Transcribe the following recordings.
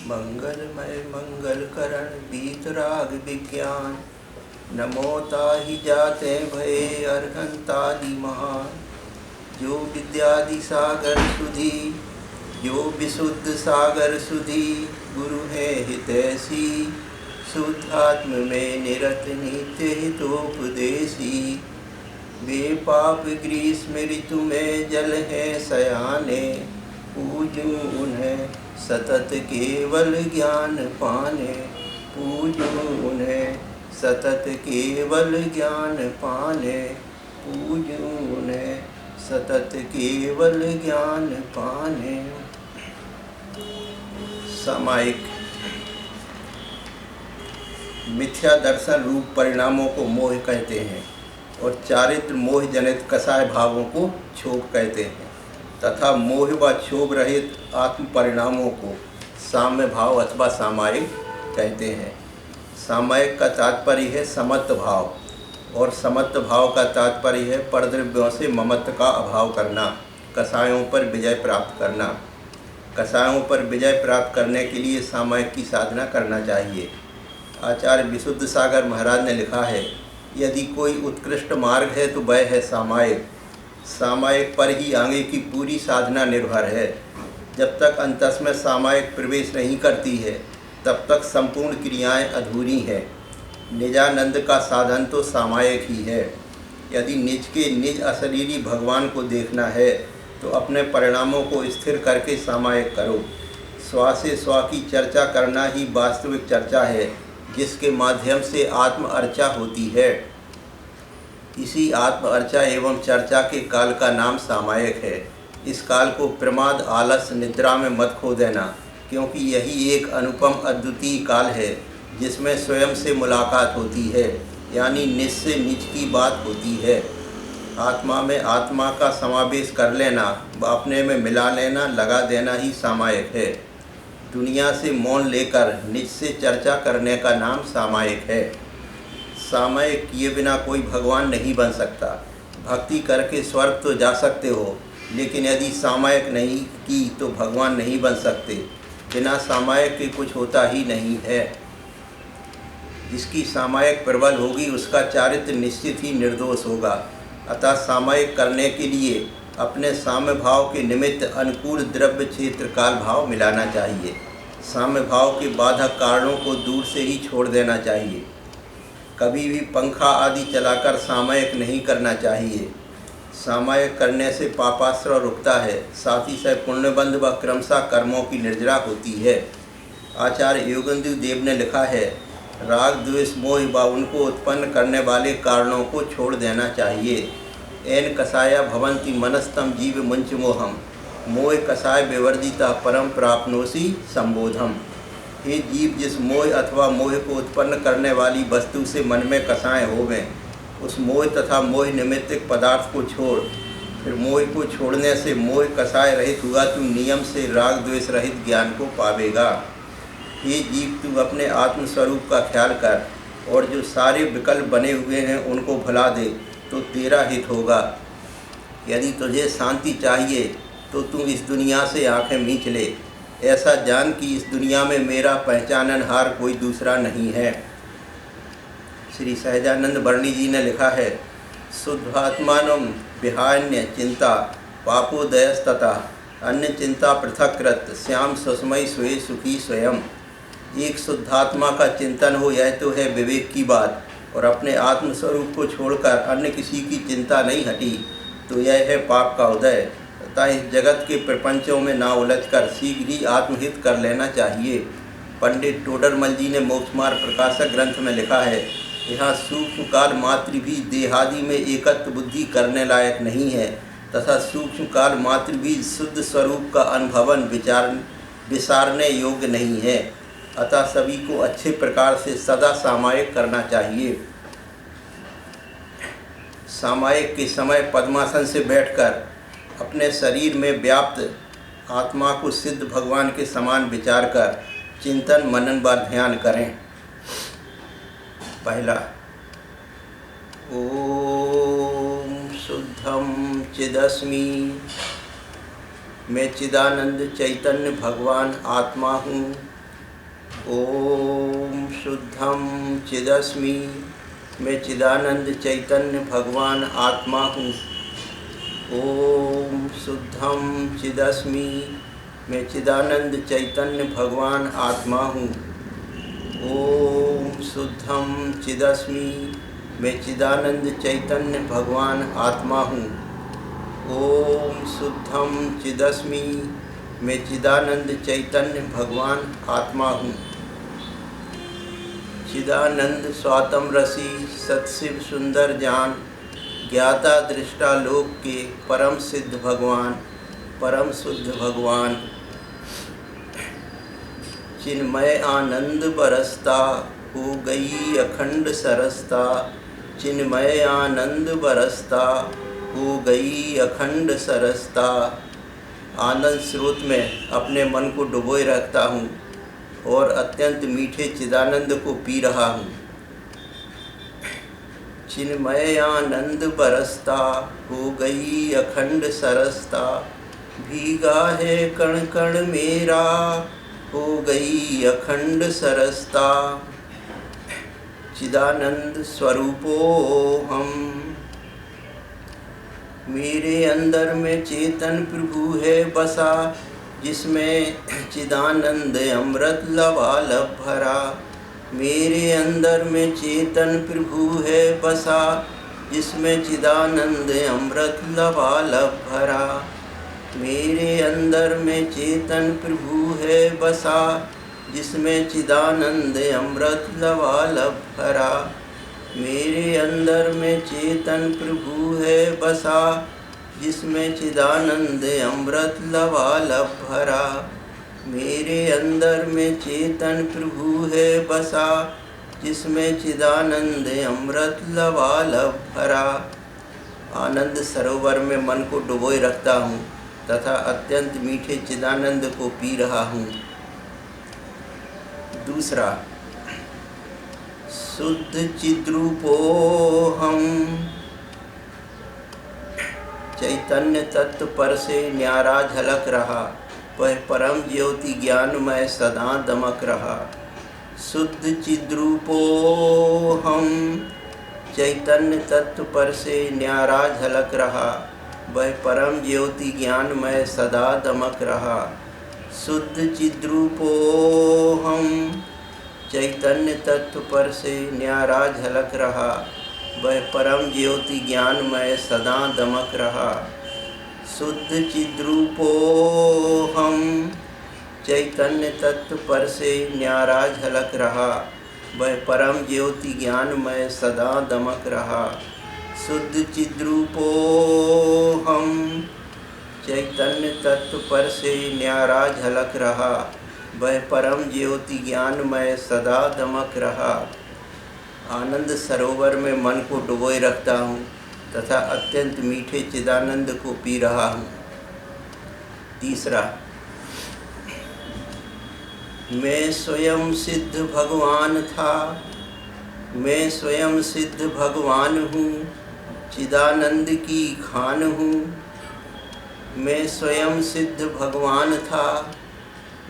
मंगलमय मंगलकरण बीतराग विज्ञान। नमो ताहि जाते भये अर्हंतादि महान। जो विद्यादि सागर सुधी, जो विशुद्ध सागर सुधी, गुरु है हितैषी। शुद्ध आत्म में निरत नित्य हितोपदेशी। वे पाप ग्रीष्म ऋतु में जल है सयाने। पूजूं उन्हें सतत केवल ज्ञान पाने। पूजूं उन्हें सतत केवल ज्ञान पाने। पूजूं उन्हें सतत केवल ज्ञान पाने। सामायिक। मिथ्या दर्शन रूप परिणामों को मोह कहते हैं और चारित्र मोह जनित कसाय भावों को क्षोभ कहते हैं तथा मोह व क्षोभ रहित आत्म परिणामों को साम्य भाव अथवा सामायिक कहते हैं। सामायिक का तात्पर्य है समत्व भाव और समत्व भाव का तात्पर्य है परद्रव्यों से ममत्व का अभाव करना, कसायों पर विजय प्राप्त करना। कसायों पर विजय प्राप्त करने के लिए सामायिक की साधना करना चाहिए। आचार्य विशुद्ध सागर महाराज ने लिखा है, यदि कोई उत्कृष्ट मार्ग है तो वह है सामायिक। सामायिक पर ही आगे की पूरी साधना निर्भर है। जब तक अंतस में सामायिक प्रवेश नहीं करती है तब तक संपूर्ण क्रियाएं अधूरी हैं। निजानंद का साधन तो सामायिक ही है। यदि निज के निज अशरीरी भगवान को देखना है तो अपने परिणामों को स्थिर करके सामायिक करो। स्व से स्व की चर्चा करना ही वास्तविक चर्चा है, जिसके माध्यम से आत्म अर्चा होती है। इसी आत्म अर्चा एवं चर्चा के काल का नाम सामायिक है। इस काल को प्रमाद, आलस, निद्रा में मत खो देना, क्योंकि यही एक अनुपम अद्वितीय काल है जिसमें स्वयं से मुलाकात होती है, यानी निज से निज की बात होती है। आत्मा में आत्मा का समावेश कर लेना, अपने में मिला लेना, लगा देना ही सामायिक है। दुनिया से मौन लेकर निज से चर्चा करने का नाम सामायिक है। सामायिक किए बिना कोई भगवान नहीं बन सकता। भक्ति करके स्वर्ग तो जा सकते हो, लेकिन यदि सामायिक नहीं की तो भगवान नहीं बन सकते। बिना सामायिक के कुछ होता ही नहीं है। जिसकी सामायिक प्रबल होगी उसका चारित्र निश्चित ही निर्दोष होगा। अतः सामायिक करने के लिए अपने साम्य भाव के निमित्त अनुकूल द्रव्य क्षेत्र काल भाव मिलाना चाहिए। साम्य भाव के बाधक कारणों को दूर से ही छोड़ देना चाहिए। कभी भी पंखा आदि चलाकर सामायिक नहीं करना चाहिए। सामायिक करने से पापाश्रय रुकता है, साथ ही साथ पुण्यबंध व क्रमशः कर्मों की निर्जरा होती है। आचार्य योगेंद्र देव ने लिखा है, राग द्वेष मोह व उनको उत्पन्न करने वाले कारणों को छोड़ देना चाहिए। एन कसाया भवंति मनस्तम जीव मुंच मोहम, मोह कसाय विवर्जिता परम प्राप्नोसी संबोधम। हे जीव, जिस मोह अथवा मोह को उत्पन्न करने वाली वस्तु से मन में कसाएँ होवें, उस मोह तथा मोह निमित्तिक पदार्थ को छोड़। फिर मोह को छोड़ने से मोह कसाय रहित हुआ तू नियम से राग द्वेष रहित ज्ञान को पावेगा। हे जीव, तू अपने आत्मस्वरूप का ख्याल कर और जो सारे विकल्प बने हुए हैं उनको भुला दे तो तेरा हित होगा। यदि तुझे शांति चाहिए तो तू इस दुनिया से आंखें मींच ले। ऐसा जान कि इस दुनिया में मेरा पहचाननहार कोई दूसरा नहीं है। श्री सहजानंद वर्णी जी ने लिखा है, शुद्धात्मानं विहान्य चिंता पापोदयस्तथा अन्य चिंता पृथकृत श्याम सुस्मयी स्वे सुखी स्वयं। एक शुद्धात्मा का चिंतन हो, यह तो है विवेक की बात, और अपने आत्मस्वरूप को छोड़कर अन्य किसी की चिंता नहीं हटी तो यह है पाप का उदय। तथा इस जगत के प्रपंचों में ना उलझकर शीघ्र ही आत्महित कर लेना चाहिए। पंडित टोडरमल जी ने मोक्षमार्ग प्रकाशक ग्रंथ में लिखा है, यहाँ सूक्ष्म काल मात्र भी देहादि में एकत्व बुद्धि करने लायक नहीं है तथा सूक्ष्म काल मात्र भी शुद्ध स्वरूप का अनुभवन विचारने योग्य नहीं है। अतः सभी को अच्छे प्रकार से सदा सामायिक करना चाहिए। सामायिक के समय पद्मासन से बैठकर अपने शरीर में व्याप्त आत्मा को सिद्ध भगवान के समान विचार कर चिंतन मनन व ध्यान करें। पहला, ओम शुद्धम चिदस्मि, मैं चिदानंद चैतन्य भगवान आत्मा हूँ। ओम शुद्धम चिदस्मि, मैं चिदानंद चैतन्य भगवान आत्मा हूँ। ओम शुद्धम चिदस्मि, मैं चिदानंद चैतन्य भगवान आत्मा हूँ। ओम शुद्धम चिदस्मि, मैं चिदानंद चैतन्य भगवान आत्मा हूँ। ओम शुद्धम चिदस्मि, मैं चिदानंद चैतन्य भगवान आत्मा हूँ। चिदानंद स्वातम रसी सत्शिव सुंदर जान, ज्ञाता दृष्टा लोक के परम सिद्ध भगवान, परम शुद्ध भगवान। चिन्मय आनंद बरसता, हो गई अखंड सरसता। चिन्मय आनंद बरसता, हो गई अखंड सरसता। आनंद स्रोत में अपने मन को डुबोए रखता हूँ और अत्यंत मीठे चिदानंद को पी रहा हूँ। चिन्मय आनंद बरसता, हो गई अखंड सरसता। भीगा है कण कण मेरा, हो गई अखंड सरसता। चिदानंद स्वरूपो हम, मेरे अंदर में चेतन प्रभु है बसा, जिसमें चिदानंद अमृत लबालब भरा। मेरे अंदर में चेतन प्रभु है बसा, जिसमें चिदानंद अमृत लबालब भरा। मेरे अंदर में चेतन प्रभु है बसा, जिसमें चिदानंद अमृत लबालब भरा। मेरे अंदर में चेतन प्रभु है बसा, जिसमें चिदानंद अमृत लबालब भरा। मेरे अंदर में चेतन प्रभु है बसा, जिसमें चिदानंद अमृत लबालब भरा। आनंद सरोवर में मन को डुबोए रखता हूँ तथा अत्यंत मीठे चिदानंद को पी रहा हूँ। दूसरा, शुद्ध चिद्रूपो हम, चैतन्य तत्व पर से न्यारा झलक रहा, वह परम ज्योति ज्ञानमय सदा दमक रहा। शुद्ध चिद्रूपो हम, चैतन्य तत्व पर से न्यारा झलक रहा, वह परम ज्योति ज्ञानमय सदा दमक रहा। शुद्ध चिद्रूपो हम, चैतन्य तत्व पर से न्यारा झलक रहा, वह परम ज्योति ज्ञानमय सदा दमक रहा। शुद्ध चिद्रूपो हम, चैतन्य तत्व पर से न्यारा झलक रहा, वह परम ज्योति ज्ञानमय सदा दमक रहा। शुद्ध चिद्रूपो हम, चैतन्य तत्व पर से न्यारा झलक रहा, वह परम ज्योति ज्ञानमय सदा दमक रहा। आनंद सरोवर में मन को डुबोए रखता हूँ तथा अत्यंत मीठे चिदानंद को पी रहा हूँ। तीसरा, मैं स्वयं सिद्ध भगवान था, मैं स्वयं सिद्ध भगवान हूँ, चिदानंद की खान हूँ। मैं स्वयं सिद्ध भगवान था,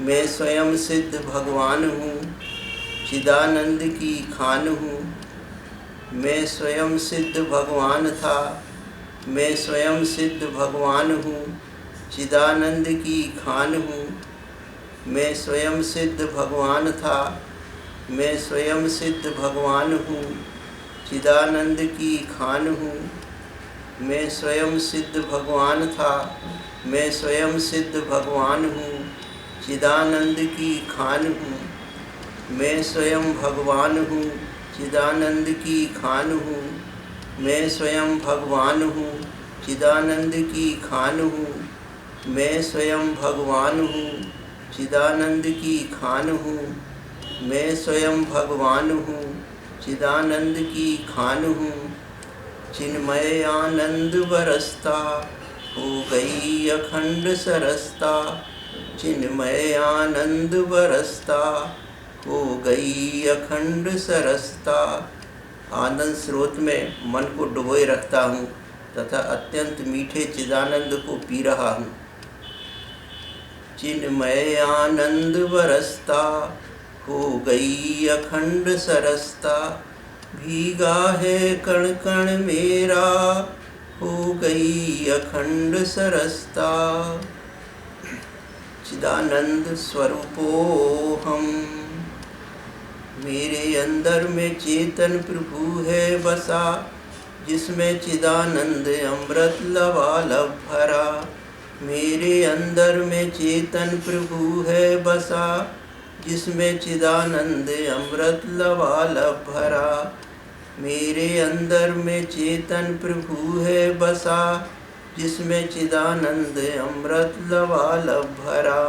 मैं स्वयं सिद्ध भगवान हूँ, चिदानंद की खान हूँ। मैं स्वयं सिद्ध भगवान था, मैं स्वयं सिद्ध भगवान हूँ, चिदानंद की खान हूँ। मैं स्वयं सिद्ध भगवान था, मैं स्वयं सिद्ध भगवान हूँ, चिदानंद की खान हूँ। मैं स्वयं सिद्ध भगवान था, मैं स्वयं सिद्ध भगवान हूँ, चिदानंद की खान हूँ। मैं स्वयं भगवान हूँ, चिदानंद की खान हूँ। मैं स्वयं भगवान हूँ, चिदानंद की खान हूँ। मैं स्वयं भगवान हूँ, चिदानंद की खान हूँ। मैं स्वयं भगवान हूँ, चिदानंद की खान हूँ। चिन्मय आनंद बरसता, हो गई अखंड सरसता। चिन्मय आनंद बरसता, हो गई अखंड सरसता। आनंद स्रोत में मन को डुबोए रखता हूँ तथा अत्यंत मीठे चिदानंद को पी रहा हूँ। चिन्मय आनंद बरसता, हो गई अखंड सरसता, भीगा है कण कण मेरा, हो गई अखंड सरसता। चिदानंद स्वरूपो हम, मेरे अंदर में चेतन प्रभु है बसा, जिसमें चिदानंद अमृत लबालब भरा। मेरे अंदर में चेतन प्रभु है बसा, जिसमें चिदानंद अमृत लबालब भरा। मेरे अंदर में चेतन प्रभु है बसा, जिसमें चिदानंद अमृत लबालब भरा।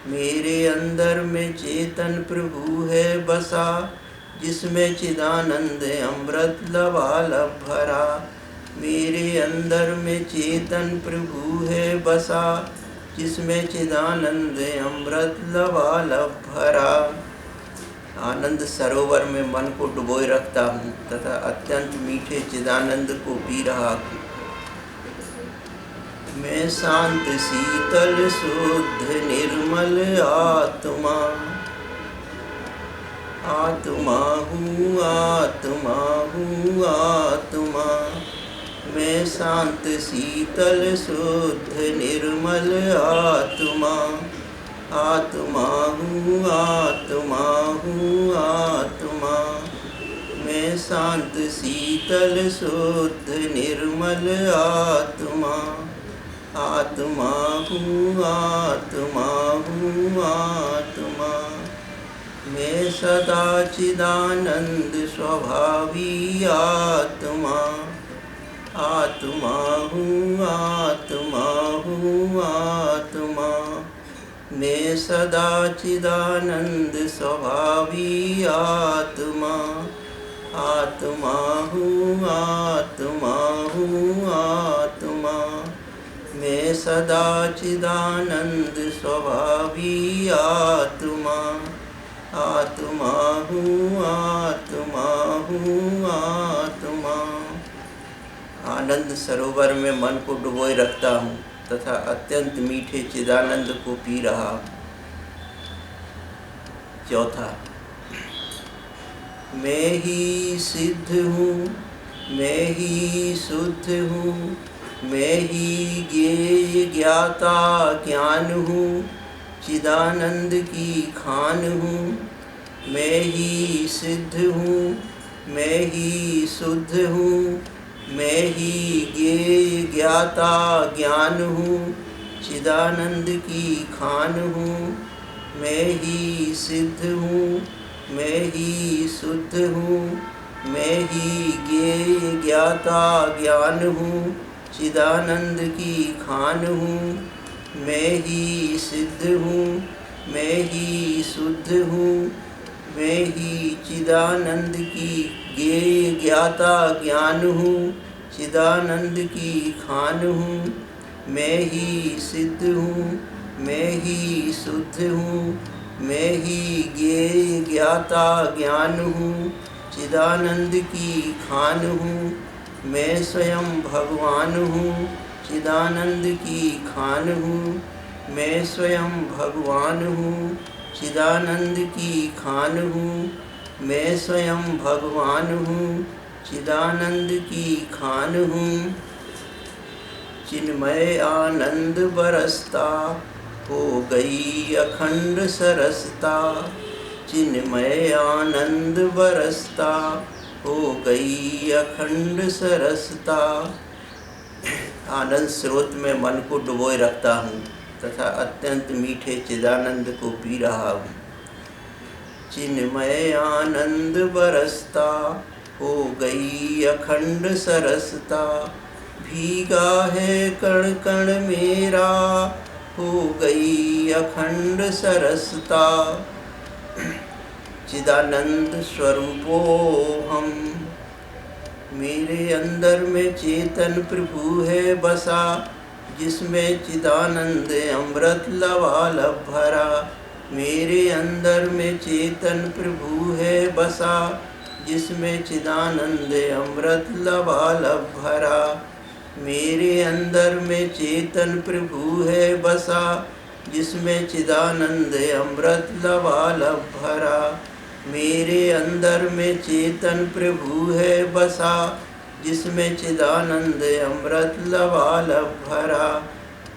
मेरे अंदर में चेतन प्रभु है बसा, जिसमें चिदानंद अमृत लबालब भरा। मेरे अंदर में चेतन प्रभु है बसा, जिसमें चिदानंद अमृत लबालब भरा। आनंद सरोवर में मन को डुबोए रखता हूँ तथा अत्यंत मीठे चिदानंद को पी रहा हूँ। मैं शांत शीतल शुद्ध निर्मल आत्मा, आत्मा हूँ आत्मा हूँ आत्मा। मैं शांत शीतल शुद्ध निर्मल आत्मा, आत्मा हूँ आत्मा हूँ आत्मा। मैं शांत शीतल शुद्ध निर्मल आत्मा, आत्मा हूँ आत्मा हूँ आत्मा। मैं सदा चिदानंद स्वभावी आत्मा, आत्मा हूँ आत्मा हूँ आत्मा। मैं सदा चिदानंद स्वभावी आत्मा, आत्मा हूँ आत्मा हूँ आत्मा। मैं सदा चिदानंद स्वभावी आत्मा, आत्मा हूँ आत्मा हूँ आत्मा। आनंद सरोवर में मन को डुबोए रखता हूँ तथा अत्यंत मीठे चिदानंद को पी रहा हूँ। चौथा, मैं ही सिद्ध हूँ, मैं ही शुद्ध हूँ, मैं ही ज्ञेय ज्ञाता ज्ञान हूँ, चिदानंद की खान हूँ। मैं ही सिद्ध हूँ, मैं ही शुद्ध हूँ, मैं ही ज्ञेय ज्ञाता ज्ञान हूँ, चिदानंद की खान हूँ। मैं ही सिद्ध हूँ, मैं ही शुद्ध हूँ, मैं ही ज्ञेय ज्ञाता ज्ञान हूँ, चिदानंद की खान हूँ। मैं ही सिद्ध हूँ, मैं ही शुद्ध हूँ, मैं ही चिदानंद की ज्ञेय ज्ञाता ज्ञान हूँ, चिदानंद की खान हूँ। मैं ही सिद्ध हूँ, मैं ही शुद्ध हूँ, मैं ही ज्ञेय ज्ञाता ज्ञान हूँ, चिदानंद की खान हूँ। मैं स्वयं भगवान हूँ, चिदानंद की खान हूँ। मैं स्वयं भगवान हूँ, चिदानंद की खान हूँ। मैं स्वयं भगवान हूँ, चिदानंद की खान हूँ। चिन्मय आनंद बरसता, हो गई अखंड सरसता। चिन्मय आनंद बरसता, हो गई अखंड सरसता। आनंद स्रोत में मन को डुबोए रखता हूँ तथा अत्यंत मीठे चिदानंद को पी रहा हूँ। चिन्मय आनंद बरसता, हो गई अखंड सरसता। भीगा है कण कण मेरा, हो गई अखंड सरसता। चिदानंद स्वरूपो हम, मेरे अंदर में चेतन प्रभु है बसा, जिसमें चिदानंद अमृत लबालब भरा। मेरे अंदर में चेतन प्रभु है बसा, जिसमें चिदानंद अमृत लबालब भरा। मेरे अंदर में चेतन प्रभु है बसा, जिसमें चिदानंद अमृत लबालब भरा। मेरे अंदर में चेतन प्रभु है बसा, जिसमें चिदानंद अमृत लबालब भरा।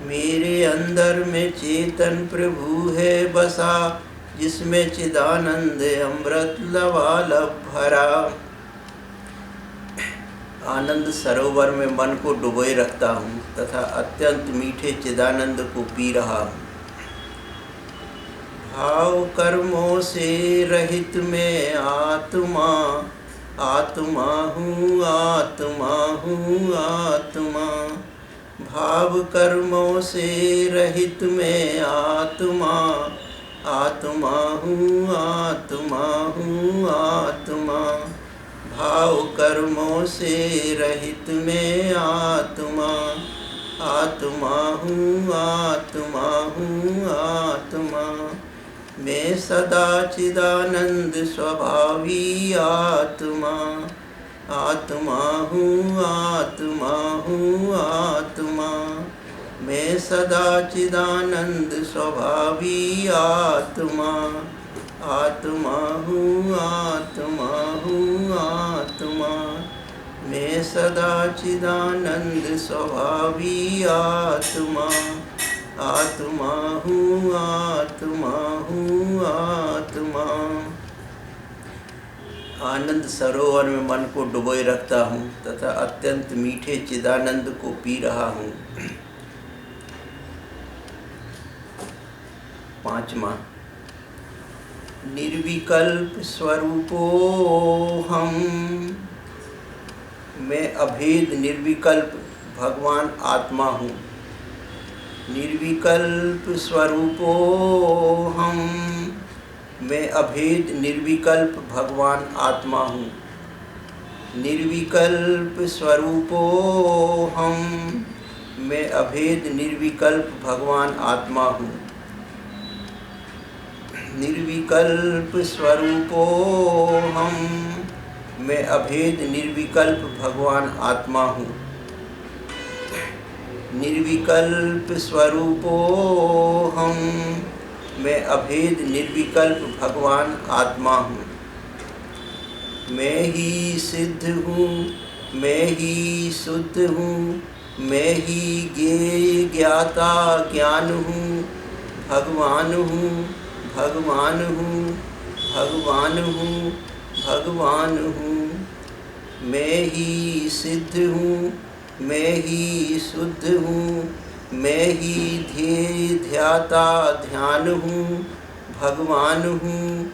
मेरे अंदर में चेतन प्रभु है बसा, जिसमें चिदानंद अमृत लबालब भरा। आनंद सरोवर में मन को डुबोए रखता हूँ तथा अत्यंत मीठे चिदानंद को पी रहा हूँ। भाव कर्मों से रहित मैं आत्मा, आत्मा हूँ आत्मा हूँ आत्मा। भाव कर्मों से रहित मैं आत्मा, आत्मा हूँ आत्मा हूँ आत्मा। भाव कर्मों से रहित मैं आत्मा, आत्मा हूँ आत्मा हूँ आत्मा। मैं सदा चिदानंद स्वभावी आत्मा, आत्मा हूँ आत्मा हूँ आत्मा। मैं सदा चिदानंद स्वभावी आत्मा, आत्मा हूँ आत्मा हूँ आत्मा। मैं सदा चिदानंद स्वभावी आत्मा, आत्मा हूँ आत्मा हूँ आत्मा। आनंद सरोवर में मन को डुबोए रखता हूँ तथा अत्यंत मीठे चिदानंद को पी रहा हूँ। पाँचवा, निर्विकल्प स्वरूपो हम। मैं अभेद निर्विकल्प भगवान आत्मा हूँ। निर्विकल्प स्वरूपो हम। मैं अभेद निर्विकल्प भगवान आत्मा हूँ। निर्विकल्प स्वरूपो हम। मैं अभेद निर्विकल्प भगवान आत्मा हूँ। निर्विकल्प स्वरूपो हम। मैं अभेद निर्विकल्प भगवान आत्मा हूँ। निर्विकल्प स्वरूपो हम। मैं अभेद निर्विकल्प भगवान आत्मा हूँ। मैं ही सिद्ध हूँ, मैं ही शुद्ध हूँ, मैं ही ज्ञेय ज्ञाता ज्ञान हूँ। भगवान हूँ, भगवान हूँ, भगवान हूँ, भगवान हूँ। मैं ही सिद्ध हूँ, मैं ही शुद्ध हूँ, मैं ही ध्येय ध्याता ध्यान हूँ। भगवान हूँ,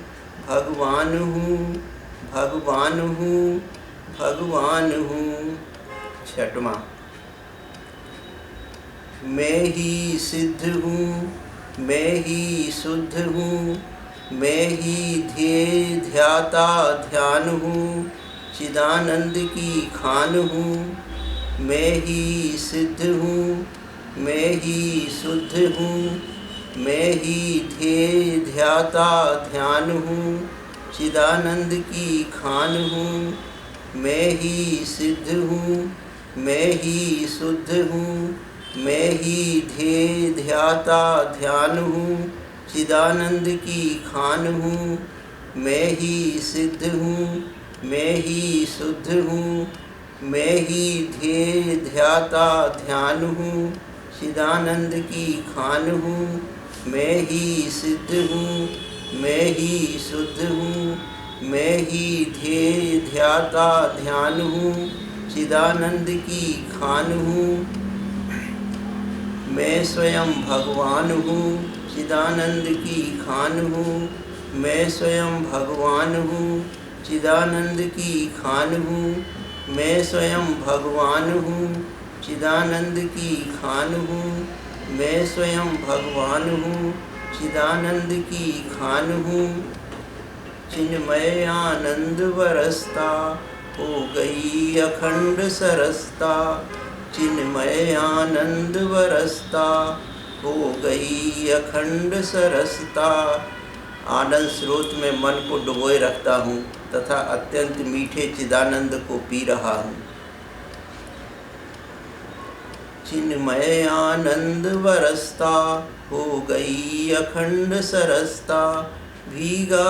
भगवान हूँ, भगवान हूँ, भगवान हूँ। छठवां, मैं ही सिद्ध हूँ, मैं ही शुद्ध हूँ, मैं ही ध्येय ध्याता ध्यान हूँ। चिदानंद की खान हूँ। मैं ही सिद्ध हूँ, मैं ही शुद्ध हूँ, मैं ही ध्येय ध्याता ध्यान हूँ। चिदानंद की खान हूँ। मैं ही सिद्ध हूँ, मैं ही शुद्ध हूँ, मैं ही ध्येय ध्याता ध्यान हूँ। चिदानंद की खान हूँ। मैं ही सिद्ध हूँ, मैं ही शुद्ध हूँ, मैं ही ध्येय ध्याता ध्यान हूँ। चिदानंद की खान हूँ। मैं ही सिद्ध हूँ, मैं ही शुद्ध हूँ, मैं ही ध्येय ध्याता ध्यान हूँ। चिदानंद की खान हूँ। मैं स्वयं भगवान हूँ। चिदानंद की खान हूँ। मैं स्वयं भगवान हूँ। चिदानंद की खान हूँ। मैं स्वयं भगवान हूँ। चिदानंद की खान हूँ। मैं स्वयं भगवान हूँ। चिदानंद की खान हूँ। चिन्मय आनंद बरसता, हो गई अखंड सरसता। चिन्मय आनंद बरसता, हो गई अखंड सरसता। आनंद स्रोत में मन को डुबोए रखता हूँ तथा अत्यंत मीठे चिदानंद को पी रहा हूँ। चिन्मय आनंद बरसता, हो गई अखंड सरसता, भीगा